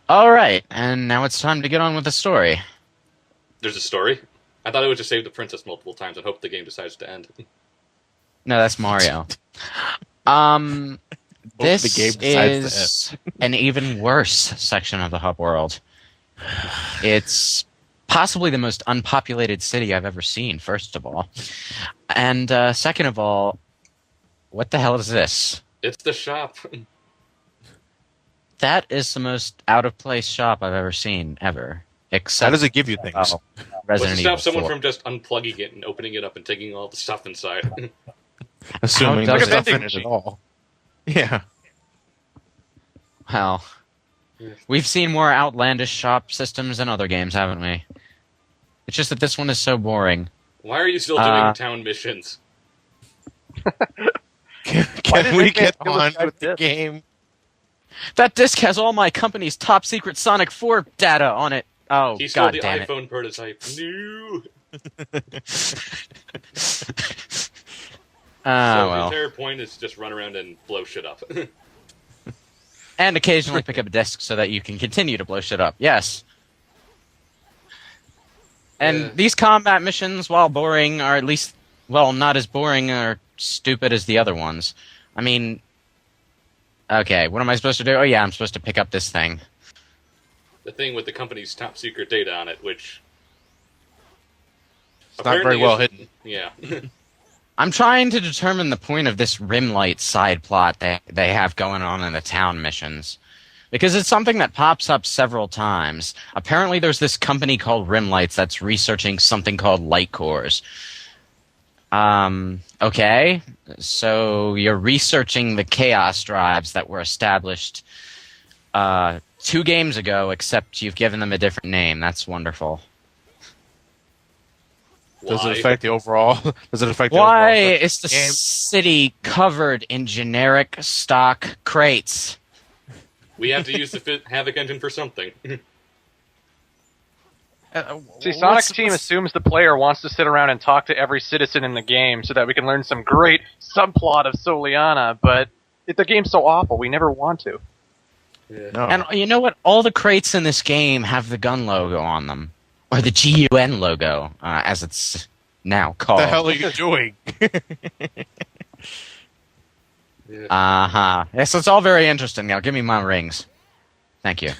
All right, and now it's time to get on with the story. There's a story? I thought I would just save the princess multiple times and hope the game decides to end. No, that's Mario. Um, Hope the game this decides is an even worse section of the hub world. It's possibly the most unpopulated city I've ever seen, first of all. And second of all, what the hell is this? It's the shop. That is the most out-of-place shop I've ever seen, ever. How Except does it give you things? What's What's Resident to Evil stop someone 4. from just unplugging it and opening it up and taking all the stuff inside? Assuming How there's does stuff it- in it at all. Yeah. Well, we've seen more outlandish shop systems in other games, haven't we? It's just that this one is so boring. Why are you still doing town missions? Can we get on with the game? That disc has all my company's top secret Sonic 4 data on it. Oh, He stole god the damn it. iPhone prototype. No! Ah, So the well. entire point is just run around and blow shit up. And occasionally pick up a disc so that you can continue to blow shit up. Yes. And Yeah. these combat missions, while boring, are at least, well, not as boring or stupid as the other ones. I mean, okay, what am I supposed to do? Oh yeah, I'm supposed to pick up this thing. The thing with the company's top secret data on it, which It's not very well hidden. Yeah. I'm trying to determine the point of this Rimlight side plot they have going on in the town missions. Because it's something that pops up several times. Apparently there's this company called Rimlights that's researching something called light cores. Okay. So you're researching the chaos drives that were established 2 games ago, except you've given them a different name. That's wonderful. Does Why? it affect the overall? Does it affect the Why overall? is the game? city covered in generic stock crates? We have to use the Havoc engine for something. See, Sonic's team assumes the player wants to sit around and talk to every citizen in the game so that we can learn some great subplot of Soleanna, but the game's so awful, we never want to. Yeah. No. And you know what? All the crates in this game have the gun logo on them. Or the GUN logo, as it's now called. What the hell are you doing? Yeah. Uh-huh. Yes, it's all very interesting. Now, give me my rings. Thank you.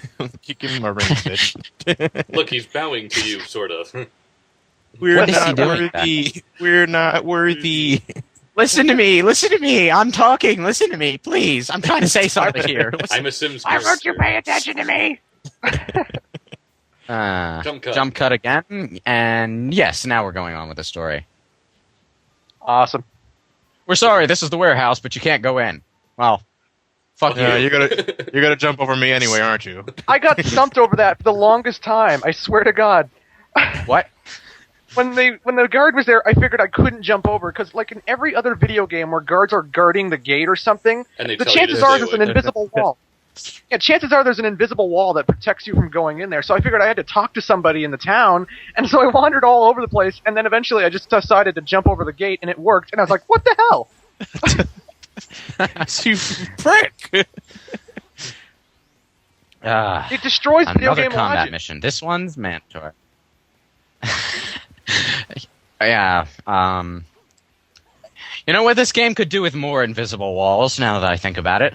You give me my ring, bitch. Look, he's bowing to you, sort of. We're What is he not doing, worthy. We're not worthy. Listen to me! Listen to me! I'm talking! Listen to me, please! I'm trying to say something here. I'm a Sims Why won't you character. pay attention to me? Jump cut. Again, and yes, now we're going on with the story. Awesome. We're sorry, this is the warehouse, but you can't go in. Well, fuck Yeah, you. you're gonna jump over me anyway, aren't you? I got stumped over that for the longest time, I swear to God. What? When the guard was there, I figured I couldn't jump over, because like in every other video game where guards are guarding the gate or something, And they the tell you chances to are stay there's an away. invisible wall. Yeah, chances are there's an invisible wall that protects you from going in there. So I figured I had to talk to somebody in the town, and so I wandered all over the place, and then eventually I just decided to jump over the gate, and it worked, and I was like, what the hell? You prick! It destroys video Another game combat logic. mission. This one's mandatory. Yeah, you know what this game could do with more invisible walls, now that I think about it?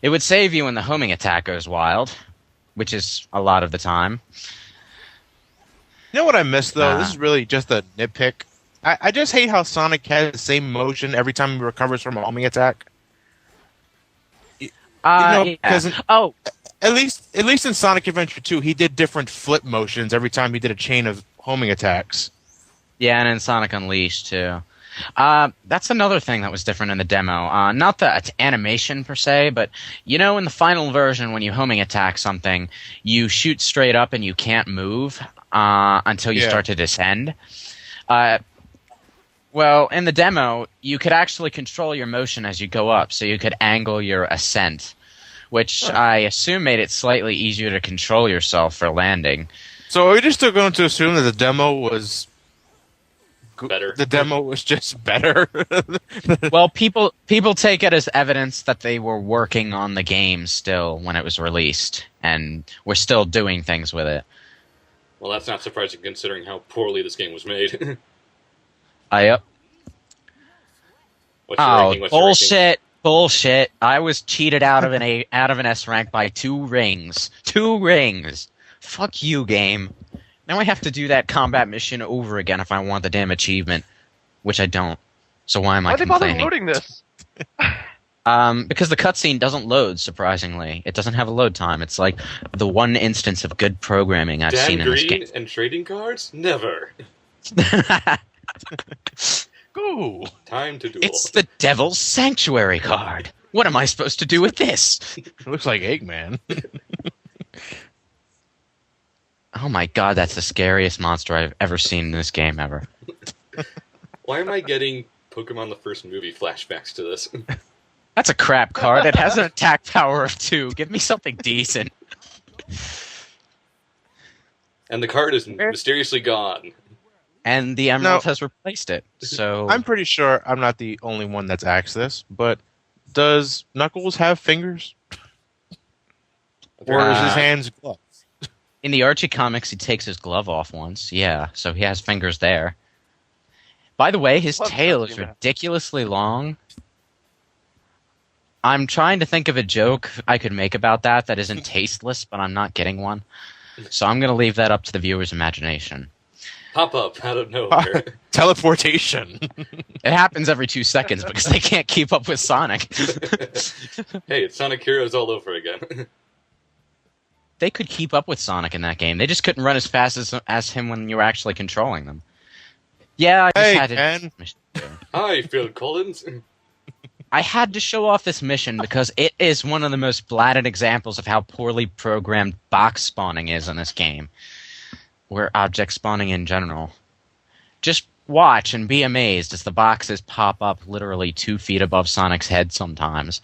It would save you when the homing attack goes wild, which is a lot of the time. You know what I miss though? Ah. This is really just a nitpick. I just hate how Sonic has the same motion every time he recovers from a homing attack. Yeah. 'cause Oh, At least in Sonic Adventure 2, he did different flip motions every time he did a chain of homing attacks. yeah, and in Sonic Unleashed, too. That's another thing that was different in the demo. Not the animation per se, but you know, in the final version, when you homing attack something, you shoot straight up and you can't move until you Yeah. start to descend. Well, in the demo, you could actually control your motion as you go up, so you could angle your ascent, which I assume made it slightly easier to control yourself for landing. So are we just still going to assume that the demo was Better. The demo was just better. Well, people take it as evidence that they were working on the game still when it was released, and we're still doing things with it. Well, that's not surprising considering how poorly this game was made. Yep. What's your ranking? What's your ranking? Bullshit. I was cheated out of an S rank by 2 rings. 2 rings. Fuck you, game. Now I have to do that combat mission over again if I want the damn achievement, which I don't. So why am I complaining? Why are they bothering loading this? Because the cutscene doesn't load, surprisingly. It doesn't have a load time. It's like the one instance of good programming I've seen in this game. And trading cards? Never. Ooh. Time to duel. It's the Devil's Sanctuary card. What am I supposed to do with this? It looks like Eggman. Oh my god, that's the scariest monster I've ever seen in this game ever. Why am I getting Pokemon the first movie flashbacks to this? That's a crap card. It has an attack power of 2. Give me something decent. And the card is mysteriously gone. And the Emerald has replaced it. So I'm pretty sure I'm not the only one that's asked this, but does Knuckles have fingers? Or is his hands gloves? in the Archie comics, he takes his glove off once. Yeah, so he has fingers there. By the way, his tail is ridiculously long. I'm trying to think of a joke I could make about that isn't tasteless, but I'm not getting one. So I'm going to leave that up to the viewer's imagination. Pop up out of nowhere. Teleportation. It happens every 2 seconds because they can't keep up with Sonic. Hey, it's Sonic Heroes all over again. They could keep up with Sonic in that game. They just couldn't run as fast as him when you were actually controlling them. Yeah, I just had to... Hi, Phil Collins. I had to show off this mission because it is one of the most blatant examples of how poorly programmed box spawning is in this game. Or object spawning in general. Just watch and be amazed as the boxes pop up literally 2 feet above Sonic's head sometimes.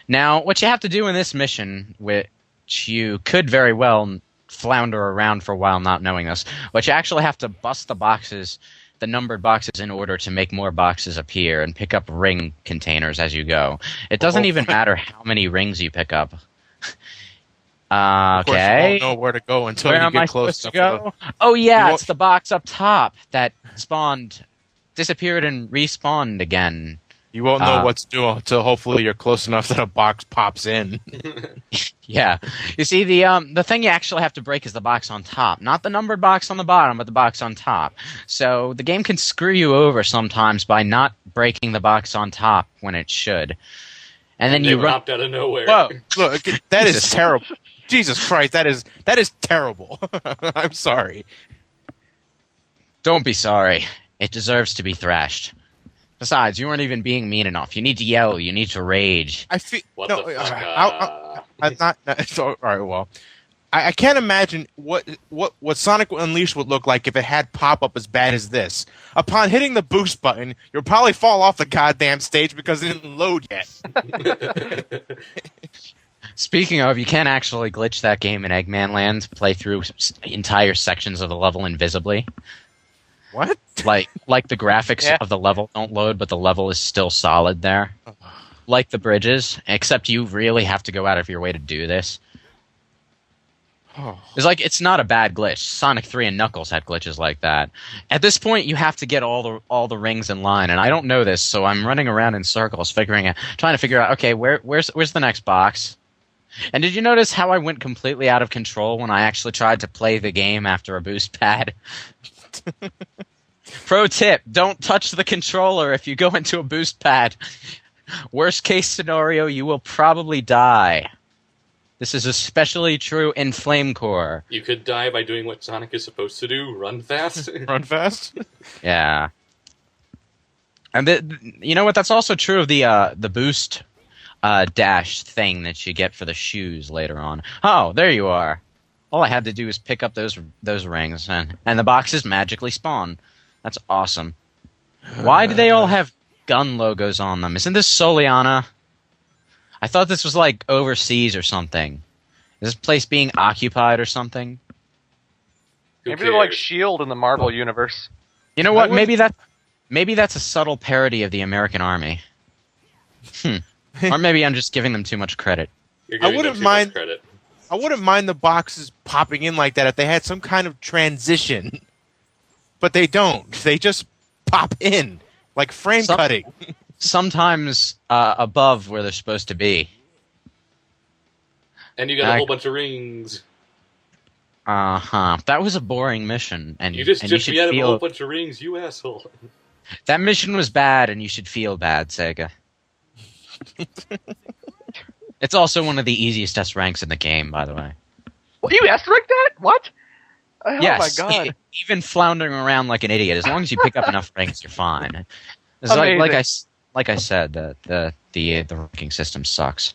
Now, what you have to do in this mission, which you could very well flounder around for a while not knowing this, but you actually have to bust the boxes, the numbered boxes, in order to make more boxes appear and pick up ring containers as you go. It doesn't even matter how many rings you pick up. Of course, you Okay. won't know where to go until Where you am get I close supposed to enough go? Oh yeah, You it's the box up top that spawned, disappeared and respawned again. You won't know what to do until hopefully you're close enough that a box pops in. Yeah. You see, the thing you actually have to break is the box on top. Not the numbered box on the bottom, but the box on top. So the game can screw you over sometimes by not breaking the box on top when it should. And then you run popped out of nowhere. Whoa, look, that is terrible. Jesus Christ, that is terrible. I'm sorry. Don't be sorry. It deserves to be thrashed. Besides, you weren't even being mean enough. You need to yell. You need to rage. I feel What no. the fuck? I'm not. So, all right. Well, I can't imagine what Sonic Unleashed would look like if it had pop up as bad as this. Upon hitting the boost button, you'll probably fall off the goddamn stage because it didn't load yet. Speaking of, you can actually glitch that game in Eggman Land, play through entire sections of the level invisibly. What? Like the graphics of the level don't load, but the level is still solid there. Like the bridges, except you really have to go out of your way to do this. It's not a bad glitch. Sonic 3 and Knuckles had glitches like that. At this point, you have to get all the rings in line, and I don't know this, so I'm running around in circles, trying to figure out, okay, where's the next box? And did you notice how I went completely out of control when I actually tried to play the game after a boost pad? Pro tip, don't touch the controller if you go into a boost pad. Worst case scenario, you will probably die. This is especially true in Flame Core. You could die by doing what Sonic is supposed to do, run fast. Run fast? Yeah. And you know what? That's also true of the boost dash thing that you get for the shoes later on. Oh, there you are. All I had to do was pick up those rings, and the boxes magically spawn. That's awesome. Why do they all have gun logos on them? Isn't this Soleanna? I thought this was like overseas or something. Is this place being occupied or something? Maybe they're like S.H.I.E.L.D. in the Marvel universe. You know what? Maybe that's a subtle parody of the American Army. Or maybe I'm just giving them too much credit. You're giving them too much credit. I wouldn't mind the boxes popping in like that if they had some kind of transition. But they don't. They just pop in like frame cutting. Sometimes above where they're supposed to be. And you got a whole bunch of rings. That was a boring mission, and you just should me out of a feel whole bunch of rings, you asshole. that mission was bad, and you should feel bad, Sega. It's also one of the easiest S ranks in the game, by the way. Well, you S-ranked that? What? Yes, oh my god! Even floundering around like an idiot, as long as you pick up enough ranks, you're fine. It's like I said, the ranking system sucks.